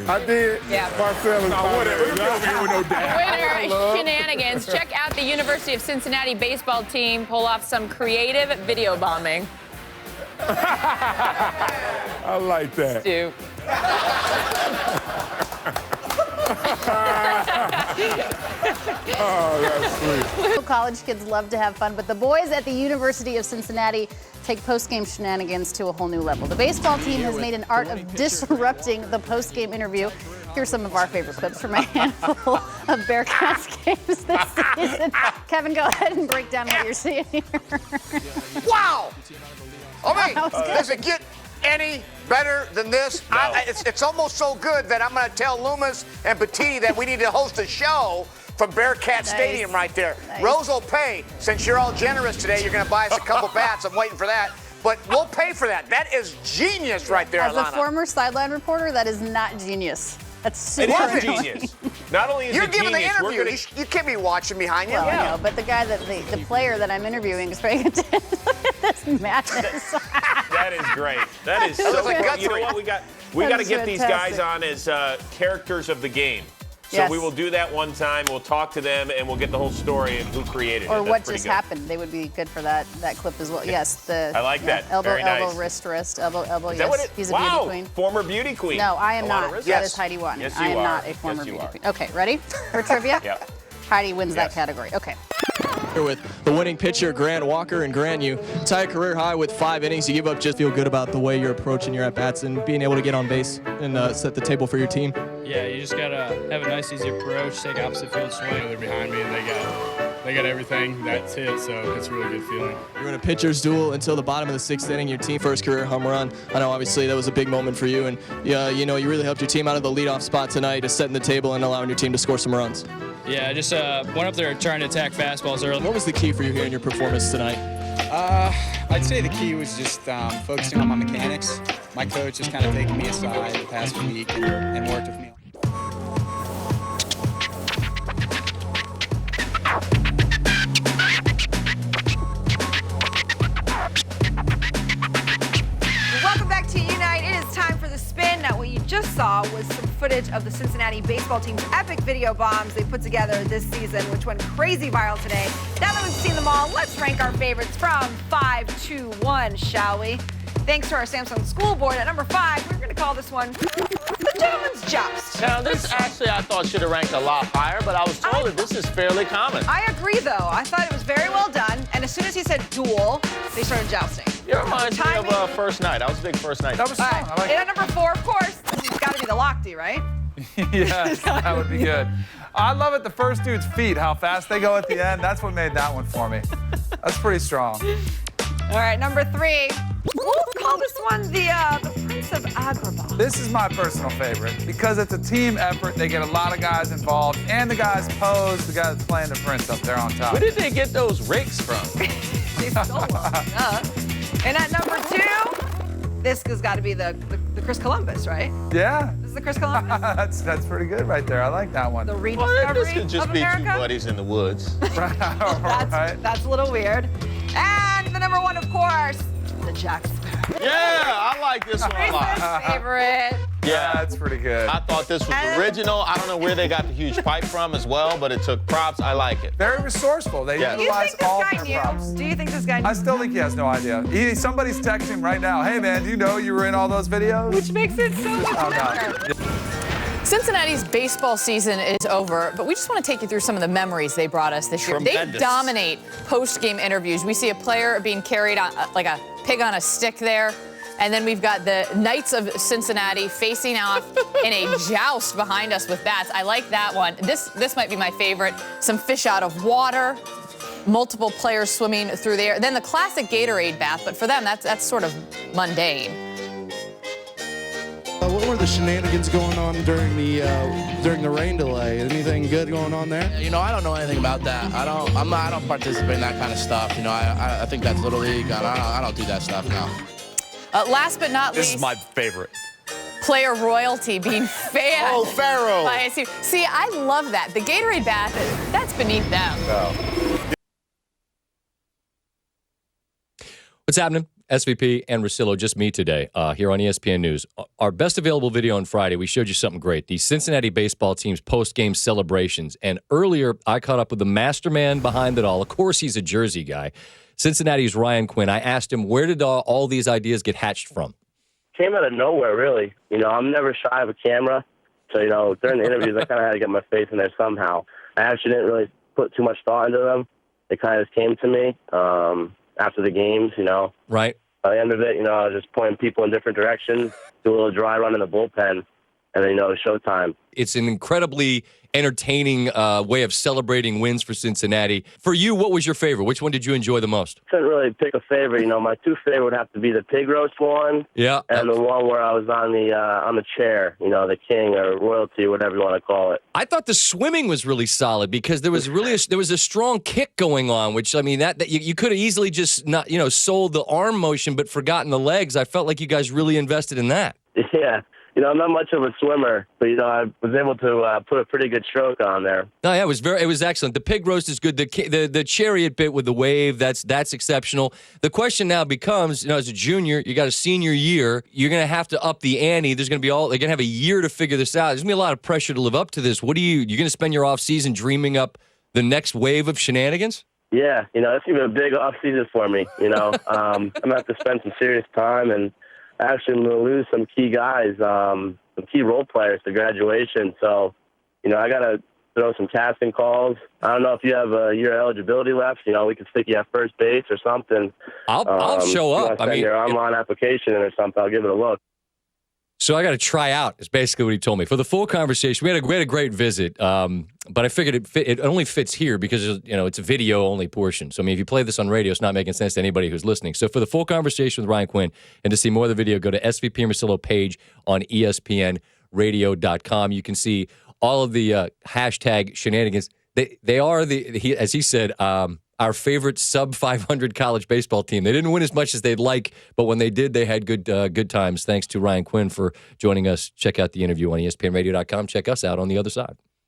I did. Yeah. Marcellus. Whatever. We're over here with no doubt. Winner, Shenanigans. Check out the University of Cincinnati baseball team pull off some creative video bombing. I like that. Stu. Oh, that's sweet. College kids love to have fun, but the boys at the University of Cincinnati take post-game shenanigans to a whole new level. The baseball team has made an art of disrupting the post-game interview. Here's some of our favorite clips from a handful of Bearcats games this season. Kevin, go ahead and break down what you're seeing here. Wow! I mean, That was good. does it get any better than this? No. It's almost so good that I'm going to tell Loomis and Bettini that we need to host a show from Bearcat Stadium right there. Nice. Rose will pay. Since you're all generous today, you're going to buy us a couple bats. I'm waiting for that. But we'll pay for that. That is genius right there, As a Alana. former sideline reporter, that is not genius. That's It super is annoying. genius. Not only is You're it giving genius, the we're interview. gonna... You can't be watching behind you. Well, I know, but the guy that the player that I'm interviewing is paying attention. Look at this madness. That is great. That is so looks like cool. Guthrie. You know what? We got That to is get these guys fantastic. on as characters of the game. So Yes. we will do that one time. We'll talk to them, and we'll get the whole story of who created it. Or That's what pretty just good. happened. They would be good for that clip as well. Yes, I like that. Elbow, Very elbow, nice. wrist, elbow, elbow. Is yes, that what it? he's a Wow, beauty queen. former beauty queen. No, I am Alana not. Rizzo. That is Heidi One. Yes, I you am are. not a former Yes, you beauty are. queen. Okay, ready for trivia? Yeah. Heidi wins that Yes. category. Okay. With the winning pitcher, Grant Walker, and Grant, you tie a career high with 5 innings. You give up, just feel good about the way you're approaching your at-bats and being able to get on base and set the table for your team. Yeah, you just gotta have a nice, easy approach, take opposite field swing. They're behind me, and they got everything that's hit, so it's a really good feeling. You're in a pitcher's duel until the bottom of the 6th inning, your team first career home run. I know, obviously, that was a big moment for you, and you know, you really helped your team out of the leadoff spot tonight, just setting the table and allowing your team to score some runs. Yeah, I just went up there trying to attack fastballs early. What was the key for you here in your performance tonight? I'd say the key was just focusing on my mechanics. My coach just kind of taking me aside the past week and worked with me. Welcome back to Unite. It is time for the spin. Now, what you just saw was some footage of the Cincinnati baseball team's epic video bombs they put together this season, which went crazy viral today. Now that we've seen them all, let's rank our favorites from 5 to 1, shall we? Thanks to our Samsung School Board at number 5, we're going to call this one the Gentleman's Joust. Now, this actually I thought should have ranked a lot higher, but I was told that this is fairly common. I agree, though. I thought it was very well done, and as soon as he said duel, they started jousting. It reminds me of First Night. I was a big First Night. All right. And at number 4, of course, it's got to be the Lochte, right? Yes, that would be good. I love it, the first dude's feet, how fast they go at the end. That's what made that one for me. That's pretty strong. All right, number 3. We'll call this one the Prince of Agrabah. This is my personal favorite because it's a team effort. They get a lot of guys involved, and the guys pose, the guy that's playing the Prince up there on top. Where did they get those rigs from? They stole one. And at number 2, this has got to be the Chris Columbus, right? Yeah. This is the Chris Columbus. That's pretty good right there. I like that one. The Well, rediscovery this could just of be America. two buddies in the woods. That's a little weird. And the number 1, of course, the Jack Sparrow. Yeah, I like this one a lot. Chris's favorite. Yeah, that's pretty good. I thought this was original. I don't know where they got the huge pipe from as well, but it took props. I like it. Very resourceful. They Yeah. Do you utilize think this all guy their knew? props. Do you think this guy knew? I still think he has no idea. Somebody's texting him right now. Hey, man, do you know you were in all those videos? Which makes it so much Oh, better. no. Cincinnati's baseball season is over, but we just want to take you through some of the memories they brought us this year. They Tremendous. dominate post-game interviews. We see a player being carried on like a pig on a stick there. And then we've got the Knights of Cincinnati facing off in a joust behind us with bats. I like that one. This might be my favorite. Some fish out of water, multiple players swimming through there. Then the classic Gatorade bath, but for them, that's sort of mundane. What were the shenanigans going on during the rain delay? Anything good going on there? You know, I don't know anything about that. I don't participate in that kind of stuff. You know, I think that's Little League. I don't do that stuff now. Last but not least, This is my favorite. player royalty being fanned. Oh, Pharaoh. By a team. See, I love that. The Gatorade bath, that's beneath them. What's happening? SVP and Russillo, just me today here on ESPN News. Our best available video on Friday, we showed you something great. The Cincinnati baseball team's post-game celebrations. And earlier, I caught up with the mastermind behind it all. Of course, he's a Jersey guy. Cincinnati's Ryan Quinn. I asked him, where did all these ideas get hatched from? Came out of nowhere, really. I'm never shy of a camera. So, during the interviews, I kind of had to get my face in there somehow. I actually didn't really put too much thought into them. It kind of just came to me after the games, Right. By the end of it, I was just pointing people in different directions, do a little dry run in the bullpen, and then, showtime. It's an incredibly entertaining way of celebrating wins for Cincinnati. For you, what was your favorite? Which one did you enjoy the most? Couldn't really pick a favorite. My two favorite would have to be the pig roast one, yeah, and the one where I was on the chair, the king or royalty, whatever you want to call it. I thought the swimming was really solid because there was really there was a strong kick going on, which that you could have easily just not sold the arm motion but forgotten the legs. I felt like you guys really invested in that. Yeah. I'm not much of a swimmer, but, I was able to put a pretty good stroke on there. No, yeah, it was excellent. The pig roast is good. The chariot bit with the wave, that's exceptional. The question now becomes, as a junior, you got a senior year, you're going to have to up the ante. There's going to be they're going to have a year to figure this out. There's going to be a lot of pressure to live up to this. You're going to spend your off season dreaming up the next wave of shenanigans? Yeah, it's going to be a big off season for me. I'm going to have to spend some serious time, and actually I'm going to lose some key guys, some key role players to graduation. So, I got to throw some casting calls. I don't know if you have a year eligibility left. We could stick you at first base or something. I'll show up. I mean, your online application or something, I'll give it a look. So I got to try out, is basically what he told me. For the full conversation, we had a great visit, but I figured it only fits here because, it's a video-only portion. So, if you play this on radio, it's not making sense to anybody who's listening. So for the full conversation with Ryan Quinn and to see more of the video, go to SVP and Russillo page on ESPNradio.com. You can see all of the hashtag shenanigans. They are, as he said, our favorite sub-500 college baseball team. They didn't win as much as they'd like, but when they did, they had good times. Thanks to Ryan Quinn for joining us. Check out the interview on ESPNradio.com. Check us out on the other side.